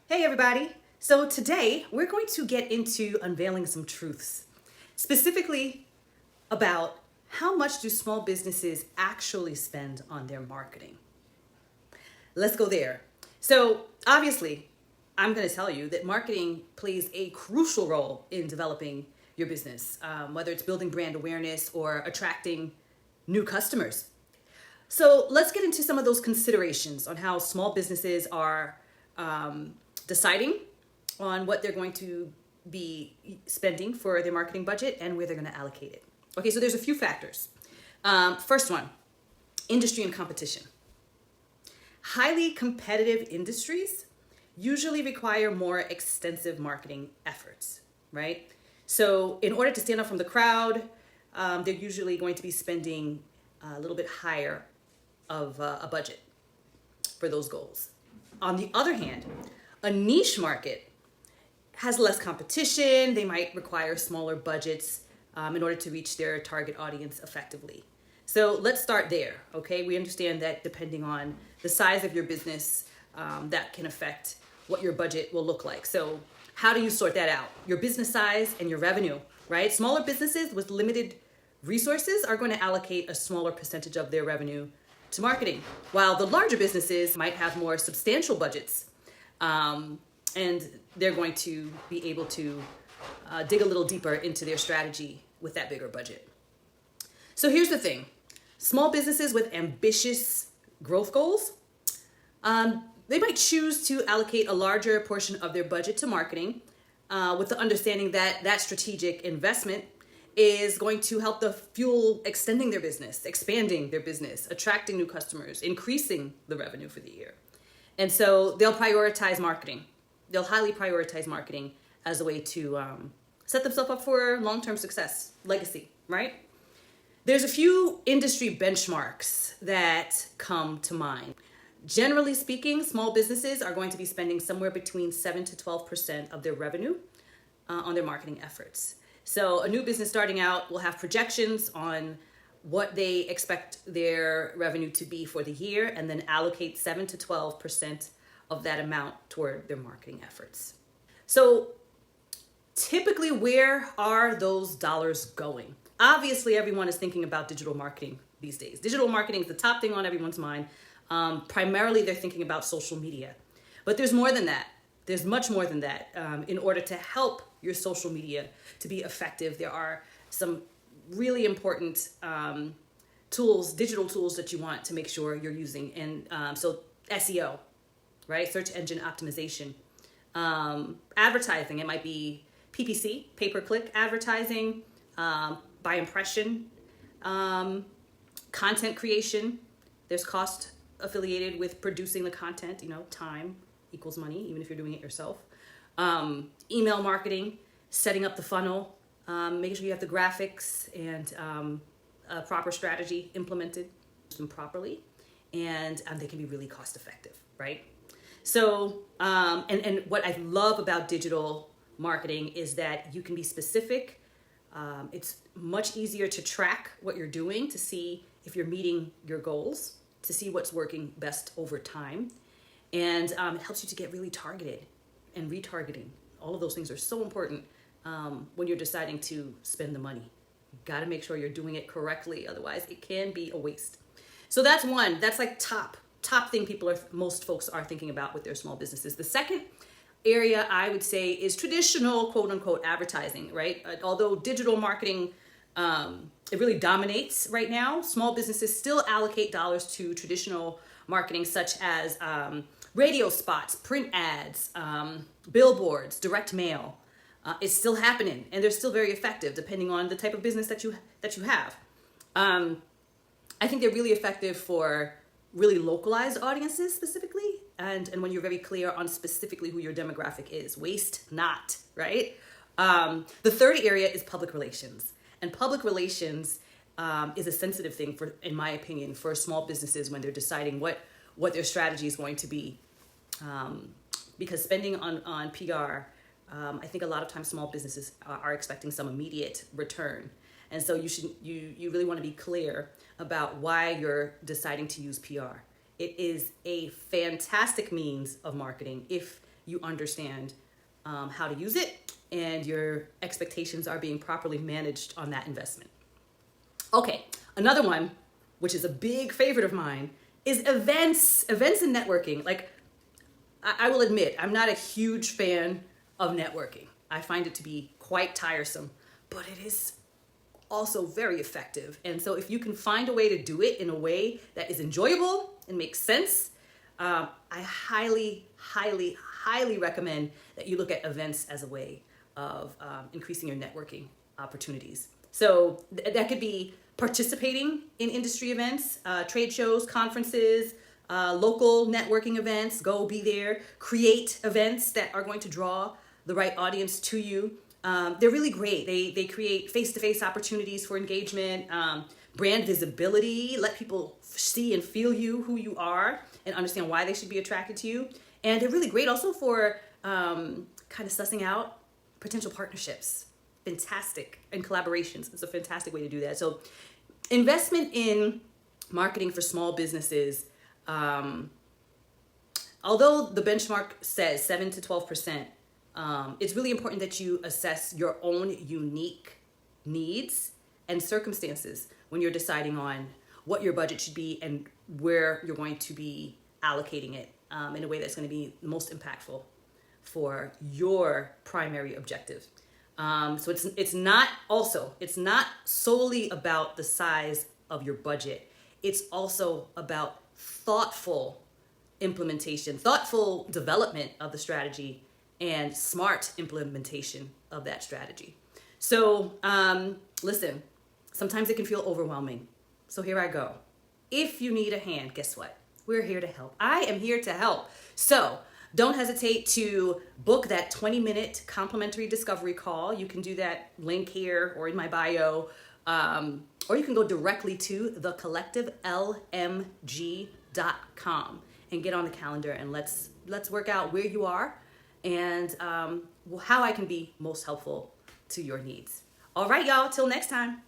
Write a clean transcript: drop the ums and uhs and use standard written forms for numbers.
Hey everybody! So today we're going to get into unveiling some truths, specifically about how much do small businesses actually spend on their marketing. Let's go there. So obviously, I'm going to tell you that marketing plays a crucial role in developing your business, whether it's building brand awareness or attracting new customers. So let's get into some of those considerations on how small businesses are deciding on what they're going to be spending for their marketing budget and where they're going to allocate it. Okay, so there's a few factors. First one, industry and competition. Highly competitive industries usually require more extensive marketing efforts, right? So in order to stand out from the crowd, they're usually going to be spending a little bit higher of a budget for those goals. On the other hand, a niche market has less competition. They might require smaller budgets in order to reach their target audience effectively. So let's start there, okay? We understand that depending on the size of your business, that can affect what your budget will look like. So how do you sort that out? Your business size and your revenue, right? Smaller businesses with limited resources are going to allocate a smaller percentage of their revenue to marketing, while the larger businesses might have more substantial budgets, and they're going to be able to dig a little deeper into their strategy with that bigger budget. So here's the thing. Small businesses with ambitious growth goals, they might choose to allocate a larger portion of their budget to marketing with the understanding that that strategic investment is going to help the fuel extending their business, expanding their business, attracting new customers, increasing the revenue for the year. And so they'll prioritize marketing. They'll highly prioritize marketing as a way to set themselves up for long-term success, legacy, right? There's a few industry benchmarks that come to mind. Generally speaking, small businesses are going to be spending somewhere between 7 to 12% of their revenue on their marketing efforts. So a new business starting out will have projections on what they expect their revenue to be for the year and then allocate 7 to 12% of that amount toward their marketing efforts. So typically, where are those dollars going? Obviously, everyone is thinking about digital marketing these days. Digital marketing is the top thing on everyone's mind. Primarily, they're thinking about social media. But there's more than that. There's much more than that. In order to help your social media to be effective, there are some really important tools, digital tools that you want to make sure you're using. And so SEO, right? Search engine optimization. Advertising, it might be PPC, pay-per-click advertising, by impression, content creation. There's cost affiliated with producing the content, time equals money, even if you're doing it yourself. Email marketing, setting up the funnel, making sure you have the graphics and a proper strategy implemented them properly, and they can be really cost effective, right? So, and what I love about digital marketing is that you can be specific. It's much easier to track what you're doing, to see if you're meeting your goals, to see what's working best over time. And it helps you to get really targeted and retargeting. All of those things are so important when you're deciding to spend the money. You got to make sure you're doing it correctly. Otherwise, it can be a waste. So that's one. That's like top thing most folks are thinking about with their small businesses. The second area I would say is traditional quote unquote advertising, right? Although digital marketing, it really dominates right now, small businesses still allocate dollars to traditional marketing such as radio spots, print ads, billboards, direct mail. It's still happening, and they're still very effective depending on the type of business that you have. I think they're really effective for really localized audiences specifically, and when you're very clear on specifically who your demographic is. Waste not, right? The third area is public relations. And public relations is a sensitive thing, in my opinion, for small businesses when they're deciding what their strategy is going to be. Because spending on PR, I think a lot of times small businesses are expecting some immediate return. And so you really want to be clear about why you're deciding to use PR. It is a fantastic means of marketing if you understand how to use it and your expectations are being properly managed on that investment. Okay, another one, which is a big favorite of mine, is events and networking. Like, I will admit, I'm not a huge fan of networking. I find it to be quite tiresome, but it is also very effective. And so if you can find a way to do it in a way that is enjoyable and makes sense, I highly, highly, highly recommend that you look at events as a way of increasing your networking opportunities. So that could be participating in industry events, trade shows, conferences, local networking events. Go be there. Create events that are going to draw the right audience to you. They're really great. They create face-to-face opportunities for engagement, brand visibility, let people see and feel you, who you are, and understand why they should be attracted to you. And they're really great also for kind of sussing out potential partnerships. Fantastic. And collaborations. It's a fantastic way to do that. So investment in marketing for small businesses, although the benchmark says 7 to 12%, it's really important that you assess your own unique needs and circumstances when you're deciding on what your budget should be and where you're going to be allocating it in a way that's going to be most impactful for your primary objective. So it's not solely about the size of your budget. It's also about thoughtful implementation, thoughtful development of the strategy, and smart implementation of that strategy. So listen, sometimes it can feel overwhelming. So here I go. If you need a hand, guess what? We're here to help. I am here to help. So don't hesitate to book that 20-minute complimentary discovery call. You can do that link here or in my bio, or you can go directly to thecollectivelmg.com and get on the calendar and let's work out where you are and how I can be most helpful to your needs. All right, y'all, till next time.